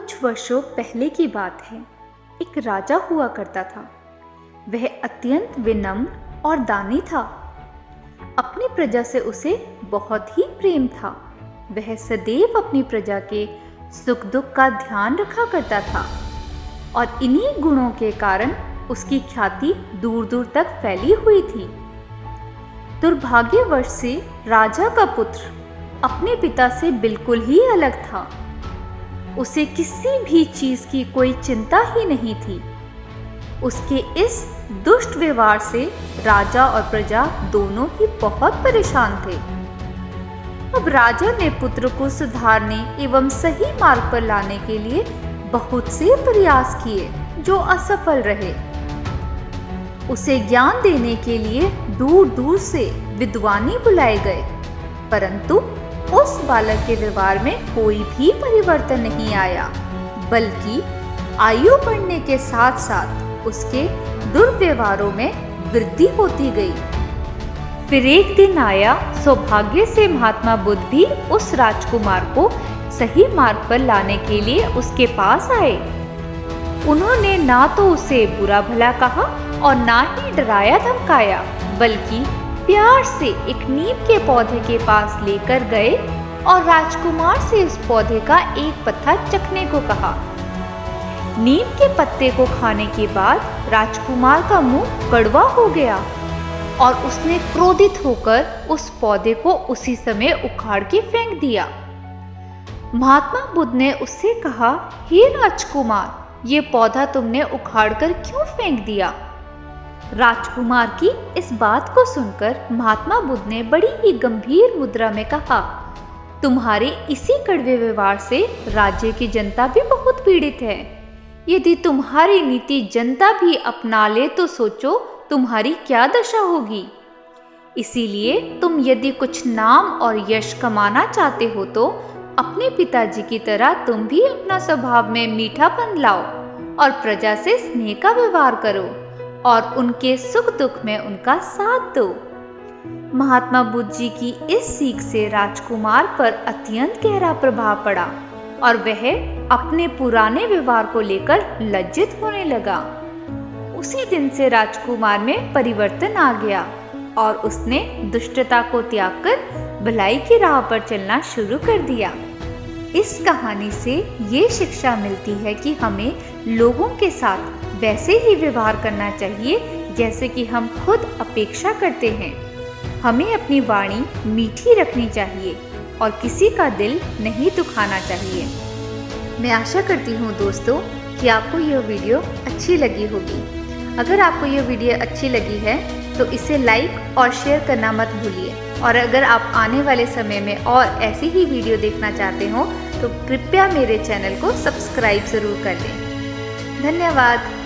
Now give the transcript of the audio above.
कुछ वर्षों पहले की बात है। एक राजा हुआ करता था। वह अत्यंत विनम्र और दानी था। अपनी प्रजा से उसे बहुत ही प्रेम था। वह सदैव अपनी प्रजा के सुख दुख का ध्यान रखा करता था और इन्हीं गुणों के कारण उसकी ख्याति दूर दूर तक फैली हुई थी। दुर्भाग्यवश से राजा का पुत्र अपने पिता से बिल्कुल ही अलग था। उसे किसी भी चीज की कोई चिंता ही नहीं थी। उसके इस दुष्ट व्यवहार से राजा और प्रजा दोनों ही बहुत परेशान थे। अब राजा ने पुत्र को सुधारने एवं सही मार्ग पर लाने के लिए बहुत से प्रयास किए जो असफल रहे। उसे ज्ञान देने के लिए दूर दूर से विद्वानी बुलाए गए, परंतु उस बालक के व्यवहार में कोई भी परिवर्तन नहीं आया, बल्कि आयु बढ़ने के साथ साथ उसके दुर्व्यवहारों में वृद्धि होती गई। फिर एक दिन आया, सौभाग्य से महात्मा बुद्ध भी उस राजकुमार को सही मार्ग पर लाने के लिए उसके पास आए। उन्होंने ना तो उसे बुरा भला कहा और ना ही डराया धमकाया, बल्कि प्यार से एक नीम के पौधे के पास लेकर गए और राजकुमार से उस पौधे का एक पत्ता चखने को कहा। नीम के पत्ते को खाने के बाद राजकुमार का मुंह कड़वा हो गया और उसने क्रोधित होकर उस पौधे को उसी समय उखाड़ के फेंक दिया। महात्मा बुद्ध ने उससे कहा, हे राजकुमार, ये पौधा तुमने उखाड़कर क्यों फेंक दिया? राजकुमार की इस बात को सुनकर महात्मा बुद्ध ने बड़ी ही गंभीर मुद्रा में कहा, तुम्हारे इसी कड़वे व्यवहार से राज्य की जनता भी बहुत पीड़ित है। यदि तुम्हारी नीति जनता भी अपना ले तो सोचो तुम्हारी क्या दशा होगी। इसीलिए तुम यदि कुछ नाम और यश कमाना चाहते हो तो अपने पिताजी की तरह तुम भी अपना स्वभाव में मीठापन लाओ और प्रजा से स्नेह का व्यवहार करो और उनके सुख दुख में उनका साथ दो। महात्मा बुद्ध जी की इस सीख से राजकुमार पर अत्यंत गहरा प्रभाव पड़ा और वह अपने पुराने व्यवहार को लेकर लज्जित होने लगा। उसी दिन से राजकुमार में परिवर्तन आ गया और उसने दुष्टता को त्याग कर भलाई की राह पर चलना शुरू कर दिया। इस कहानी से ये शिक्षा मिलती है कि हमें लोगों के साथ वैसे ही व्यवहार करना चाहिए जैसे कि हम खुद अपेक्षा करते हैं। हमें अपनी वाणी मीठी रखनी चाहिए और किसी का दिल नहीं दुखाना चाहिए। मैं आशा करती हूँ दोस्तों कि आपको यह वीडियो अच्छी लगी होगी। अगर आपको यह वीडियो अच्छी लगी है तो इसे लाइक और शेयर करना मत भूलिए और अगर आप आने वाले समय में और ऐसी ही वीडियो देखना चाहते हो तो कृपया मेरे चैनल को सब्सक्राइब ज़रूर कर लें। धन्यवाद।